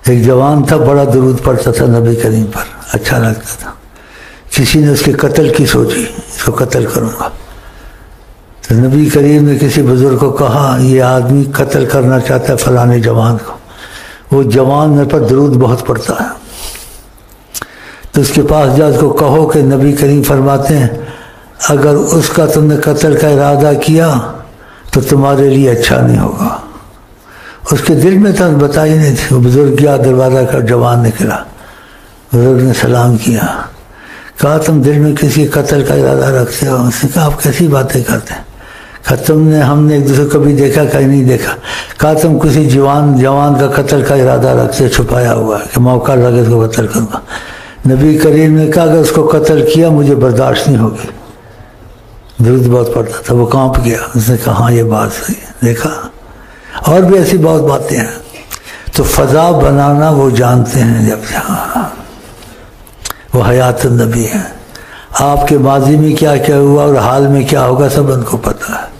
ایک جوان تھا، بڑا درود پڑھتا تھا نبی کریم پر، اچھا لگتا تھا. کسی نے اس کے قتل کی سوچی، اس کو قتل کروں گا. تو نبی کریم نے کسی بزرگ کو کہا یہ آدمی قتل کرنا چاہتا ہے فلانے جوان کو، وہ جوان میرے پر درود بہت پڑتا ہے. تو اس کے پاس جا، اس کو کہو کہ نبی کریم فرماتے ہیں اگر اس کا تم نے قتل کا ارادہ کیا تو تمہارے لیے اچھا نہیں ہوگا. اس کے دل میں تو بتائی نہیں تھی. وہ بزرگ گیا، دروازہ کا جوان نکلا، بزرگ نے سلام کیا، کہا تم دل میں کسی قتل کا ارادہ رکھتے ہو؟ اس نے کہا آپ کیسی باتیں کرتے ہیں؟ کہا ہم نے ایک دوسرے کو کبھی دیکھا کہیں نہیں دیکھا. کہا تم کسی جوان کا قتل کا ارادہ رکھتے، چھپایا ہوا ہے کہ موقع لگے اس کو قتل کروں گا. نبی کریم نے کہا اگر اس کو قتل کیا مجھے برداشت نہیں ہوگی. درود بہت پڑتا تھا، وہ کانپ گیا. اس نے کہا ہاں یہ بات صحیح ہے. دیکھا، اور بھی ایسی بہت باتیں ہیں. تو فضا بنانا وہ جانتے ہیں، جب جہاں وہ حیات النبی ہے. آپ کے ماضی میں کیا کیا ہوا اور حال میں کیا ہوگا سب ان کو پتہ ہے.